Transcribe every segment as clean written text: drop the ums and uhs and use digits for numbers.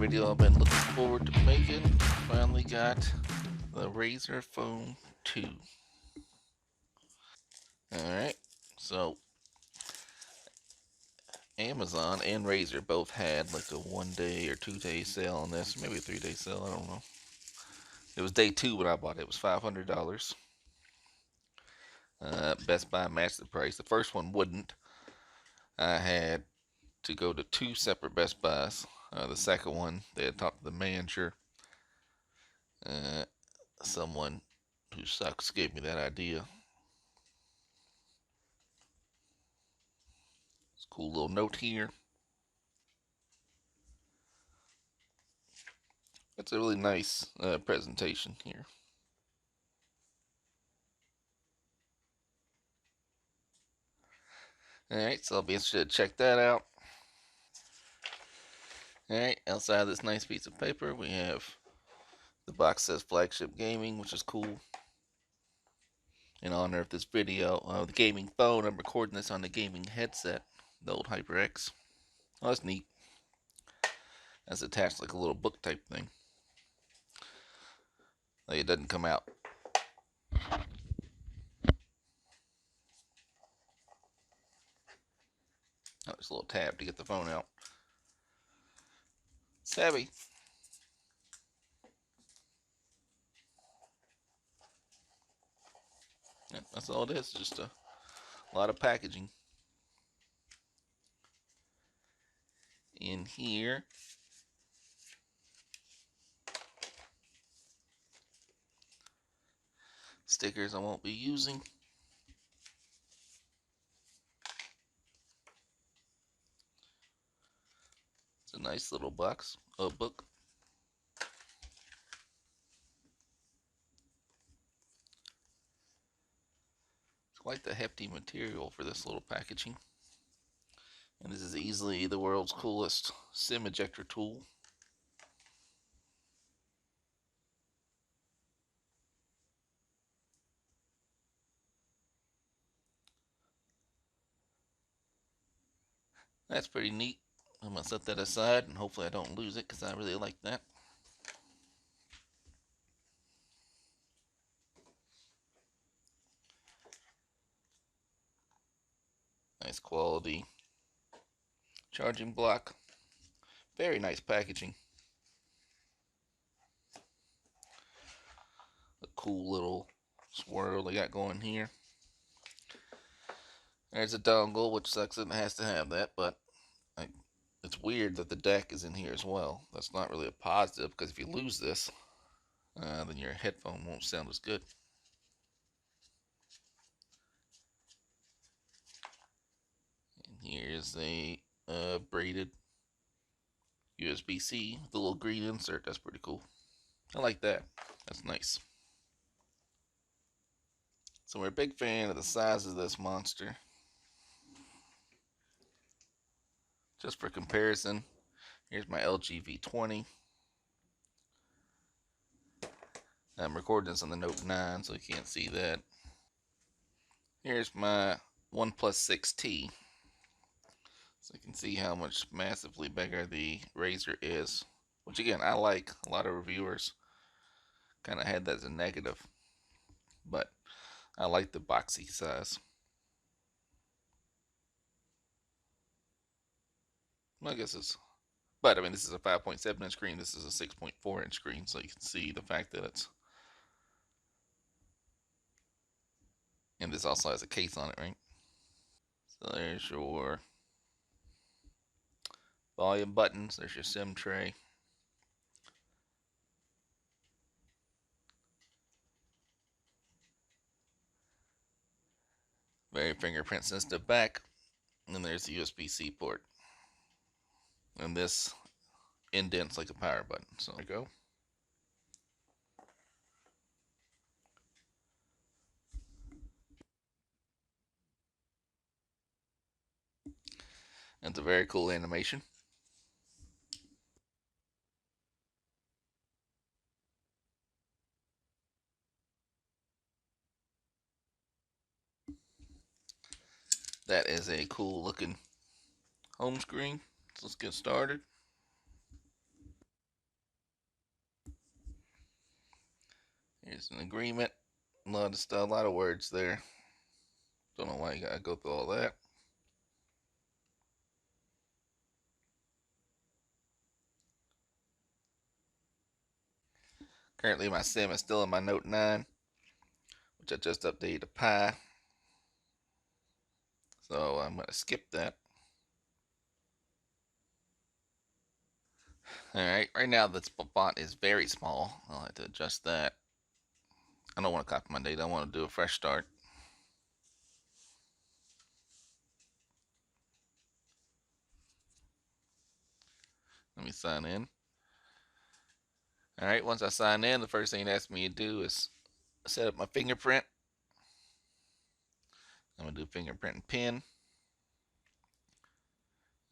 video I've been looking forward to making. Finally got the Razer Phone 2. Alright, so Amazon and Razer both had like a 1 day or 2 day sale on this, maybe a 3 day sale, I don't know. It was day 2 when I bought it. It was $500. Best Buy matched the price. The first one wouldn't. I had to go to 2 separate Best Buys. The second one, they had talked to the manager. Uh, Someone who sucks gave me that idea. It's a cool little note here. It's a really nice presentation here. Alright, so I'll be interested to check that out. Alright, outside of this nice piece of paper, we have the box says Flagship Gaming, which is cool. In honor of this video, the gaming phone, I'm recording this on the gaming headset, the old HyperX. Oh, that's neat. That's attached like a little book type thing. Like it doesn't come out. Oh, there's a little tab to get the phone out. It's heavy. Yeah, that's all it is, just a lot of packaging. In here, stickers I won't be using. It's a nice little box, a book. It's quite the hefty material for this little packaging. And this is easily the world's coolest SIM ejector tool. That's pretty neat. I'm going to set that aside and hopefully I don't lose it because I really like that. Nice quality charging block. Very nice packaging. A cool little swirl they got going here. There's a dongle, which sucks it has to have that, but it's weird that the deck is in here as well. That's not really a positive because if you lose this, then your headphone won't sound as good. And here's a braided USB-C with a little green insert. That's pretty cool. I like that. That's nice. So we're a big fan of the size of this monster. Just for comparison, here's my LG V20. I'm recording this on the Note 9, so you can't see that. Here's my OnePlus 6T. So you can see how much massively bigger the Razer is. Which again, I like. A lot of reviewers kind of had that as a negative. But I like the boxy size. Well, I guess it's... But I mean, this is a 5.7 inch screen. This is a 6.4 inch screen. So you can see the fact that it's... And this also has a case on it, right? So there's your volume buttons. There's your SIM tray. Very fingerprint sensitive back. And then there's the USB-C port. And this indents like a power button. So there you go. That's a very cool animation. That is a cool looking home screen. So let's get started. Here's an agreement. A lot of stuff, a lot of words there. Don't know why you gotta go through all that. Currently, my SIM is still in my Note 9, which I just updated to Pi. So I'm gonna skip that. Alright, right now the font is very small. I'll have to adjust that. I don't want to copy my data, I want to do a fresh start. Let me sign in. Alright, once I sign in, the first thing it asks me to do is set up my fingerprint. I'm going to do fingerprint and PIN.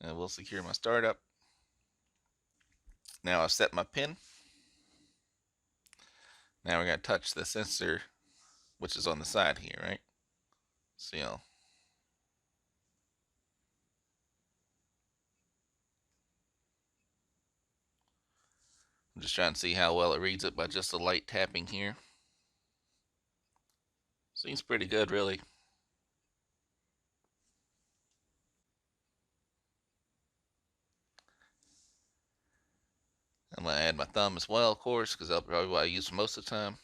And we'll secure my startup. Now I've set my PIN. Now we're going to touch the sensor, which is on the side here, right? So, I'm just trying to see how well it reads it by just a light tapping here. Seems pretty good, really. I'm going to add my thumb as well, of course, because that's probably what I use most of the time.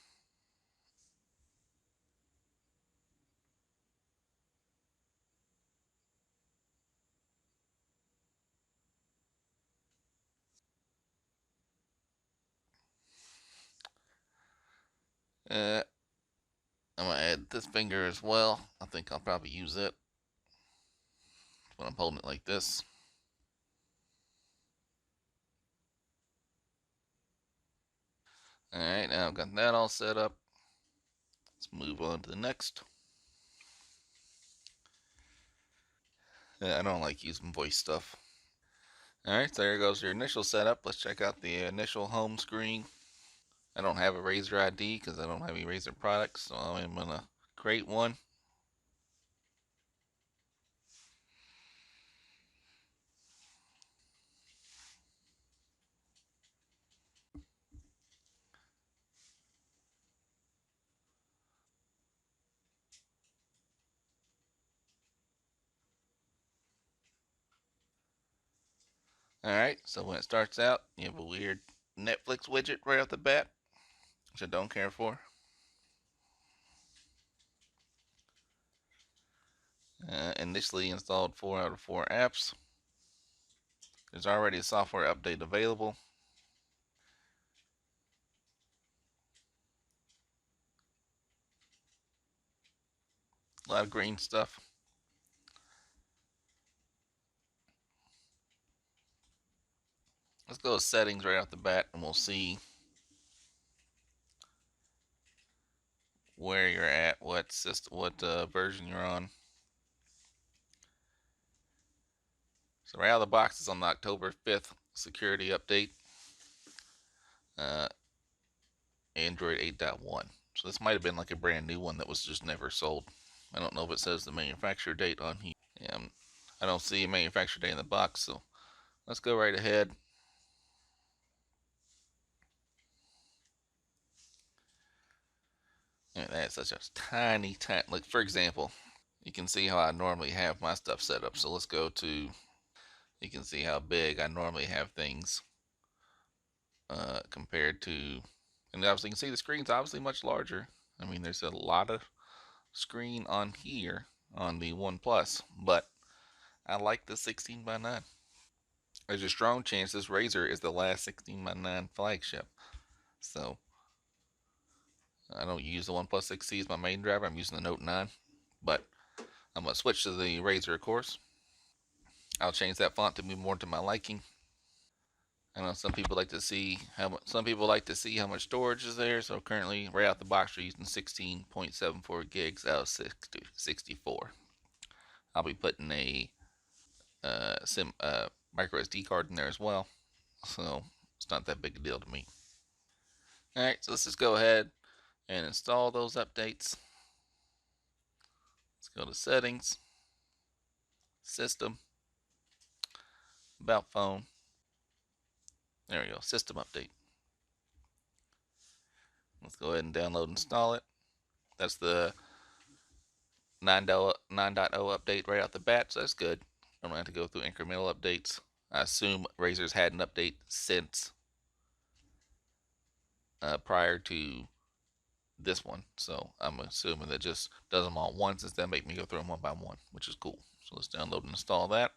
I'm going to add this finger as well. I think I'll probably use it when I'm holding it like this. Alright, now I've got that all set up. Let's move on to the next. I don't like using voice stuff. Alright, so there goes your initial setup. Let's check out the initial home screen. I don't have a Razer ID because I don't have any Razer products, so I'm going to create one. Alright, so when it starts out, you have a weird Netflix widget right off the bat, which I don't care for. Initially installed 4 out of 4 apps. There's already a software update available. A lot of green stuff. Let's go to settings right off the bat and we'll see where you're at, what system, what version you're on. So right out of the box is on the October 5th security update, Android 8.1. So this might have been like a brand new one that was just never sold. I don't know if it says the manufacturer date on here. Yeah, I don't see a manufacturer date in the box, so let's go right ahead. Yeah, that's such a tiny, like for example, you can see how I normally have my stuff set up. So let's go to, you can see how big I normally have things compared to, and obviously you can see the screen's obviously much larger. I mean, there's a lot of screen on here on the OnePlus, but I like the 16 by 9. There's a strong chance this Razer is the last 16 by 9 flagship. So I don't use the OnePlus 6C as my main driver. I'm using the Note 9, but I'm gonna switch to the Razer, of course. I'll change that font to be more to my liking. I know some people like to see how much storage is there. So currently, right out the box, we're using 16.74 gigs out of 64. I'll be putting a micro SD card in there as well, so it's not that big a deal to me. All right, so let's just go ahead and install those updates. Let's go to settings, system, about phone. There we go, system update. Let's go ahead and download and install it. That's the 9.0 update right out the bat, so that's good. I don't have to go through incremental updates. I assume Razer's had an update since prior to this one, so I'm assuming that just does them all at once instead of make me go through them one by one, which is cool. So let's download and install that.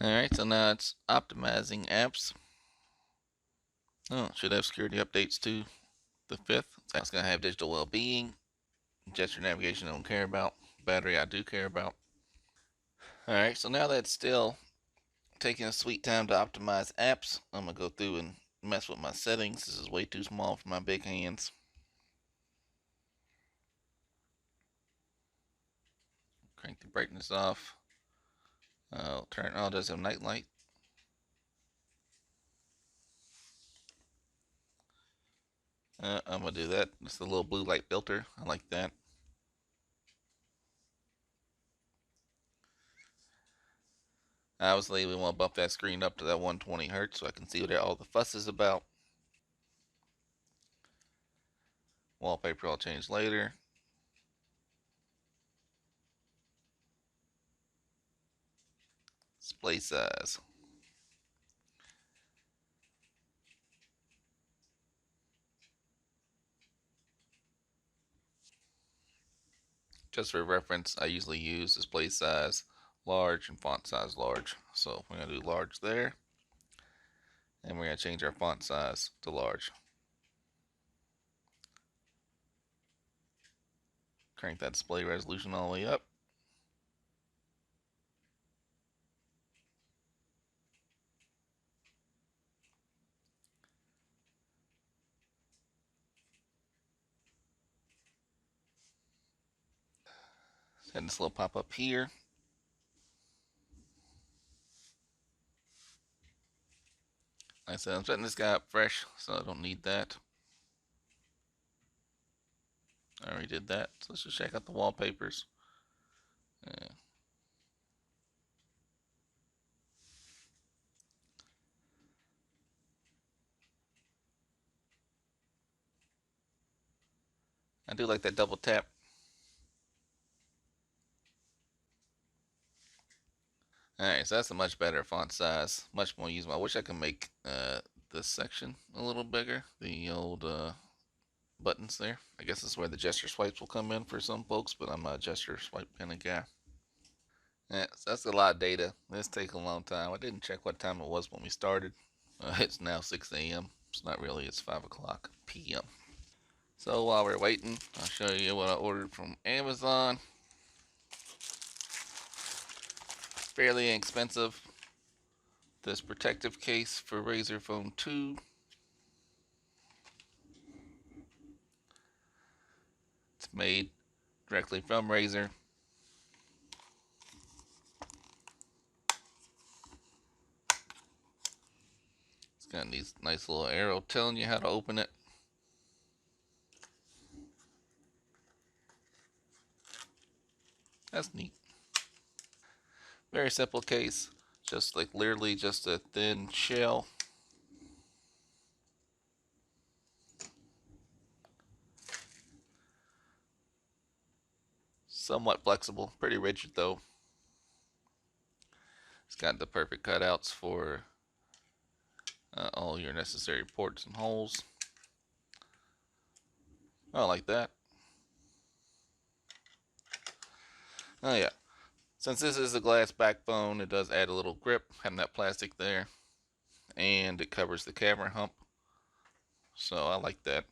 Alright, so now it's optimizing apps. Oh, should have security updates too. The 5th. It's going to have digital well-being. Gesture navigation I don't care about. Battery I do care about. Alright, so now that's still taking a sweet time to optimize apps, I'm going to go through and mess with my settings. This is way too small for my big hands. Crank the brightness off. I'll turn on, does have night light. I'm going to do that. Just a little blue light filter. I like that. Obviously, we want to bump that screen up to that 120 Hertz so I can see what all the fuss is about. Wallpaper I'll change later. Display size. Just for reference, I usually use display size large and font size large. So we're going to do large there. And we're going to change our font size to large. Crank that display resolution all the way up. And this little pop up here. Like I said, I'm setting this guy up fresh, so I don't need that. I already did that. So let's just check out the wallpapers. Yeah. I do like that double tap. Alright, so that's a much better font size. Much more usable. I wish I could make this section a little bigger. The old buttons there. I guess this is where the gesture swipes will come in for some folks, but I'm not a gesture swipe kind of guy. Yeah, so that's a lot of data. This takes a long time. I didn't check what time it was when we started. It's now 6 a.m. It's not really, it's 5 o'clock p.m. So while we're waiting, I'll show you what I ordered from Amazon. Fairly inexpensive. This protective case for Razer Phone 2. It's made directly from Razer. It's got these nice little arrow telling you how to open it. That's neat. Very simple case. Just like literally just a thin shell. Somewhat flexible. Pretty rigid though. It's got the perfect cutouts for all your necessary ports and holes. I like that. Oh yeah. Since this is a glass backbone, it does add a little grip, having that plastic there. And it covers the camera hump. So I like that.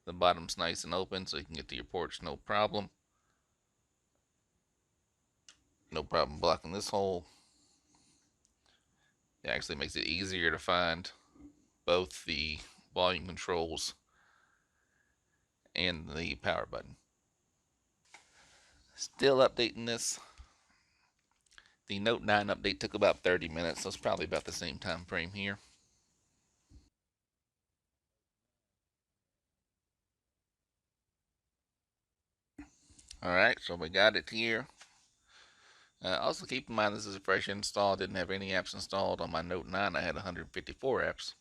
The bottom's nice and open so you can get to your ports no problem. No problem blocking this hole. It actually makes it easier to find both the volume controls and the power button. Still updating this. The Note 9 update took about 30 minutes, so it's probably about the same time frame here. Alright, so we got it here. Also keep in mind this is a fresh install. Didn't have any apps installed on my Note 9. I had 154 apps.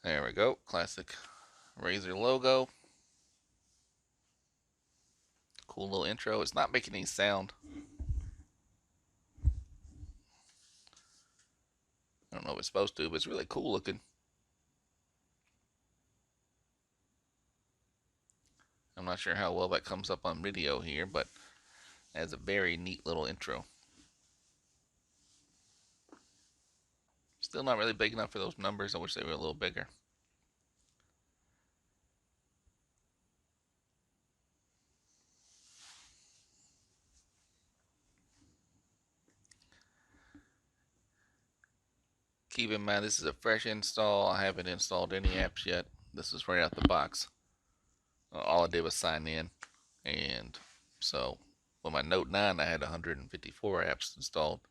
There we go. Classic Razer logo. Cool little intro. It's not making any sound. I don't know if it's supposed to, but it's really cool looking. I'm not sure how well that comes up on video here, but it has a very neat little intro. Still not really big enough for those numbers. I wish they were a little bigger. Keep in mind, this is a fresh install. I haven't installed any apps yet. This is right out the box. All I did was sign in. And so with my Note 9, I had 154 apps installed.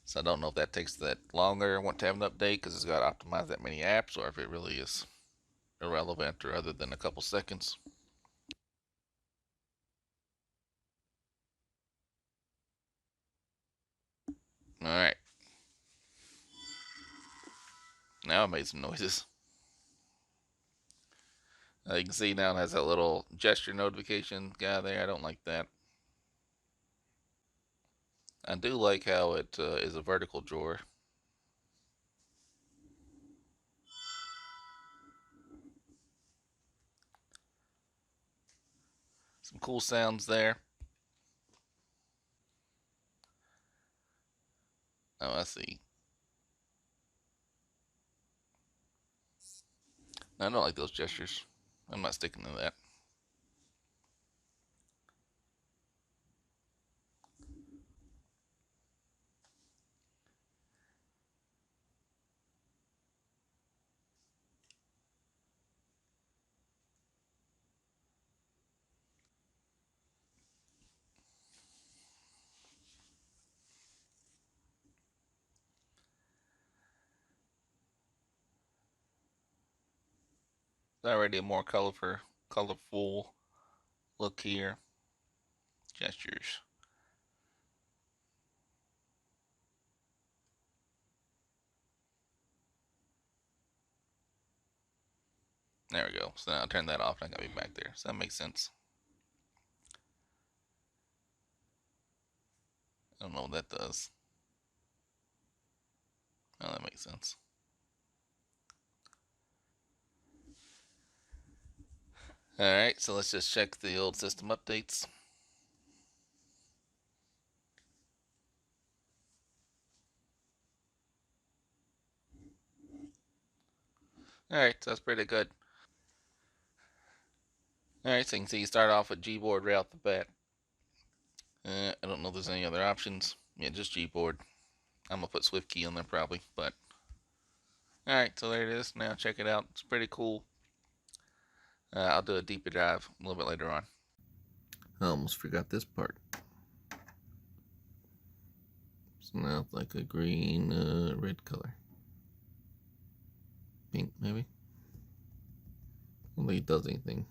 So I don't know if that takes that longer. I want to have an update because it's got to optimize that many apps, or if it really is irrelevant or other than a couple seconds. Alright. Now I made some noises. You can see now it has that little gesture notification guy there. I don't like that. I do like how it is a vertical drawer. Some cool sounds there. Oh, I see. I don't like those gestures. I'm not sticking to that. It's already a more colorful look here. Gestures. There we go. So now I'll turn that off and I gotta be back there. So that makes sense. I don't know what that does. Oh, that makes sense. Alright, so let's just check the old system updates. Alright, so that's pretty good. Alright, so you can see you start off with Gboard right off the bat. I don't know if there's any other options. Yeah, just Gboard. I'm gonna put SwiftKey on there probably, but alright, so there it is. Now check it out. It's pretty cool. I'll do a deeper dive a little bit later on. I almost forgot this part. So now it's like a green, red color. Pink, maybe? I don't think it does anything.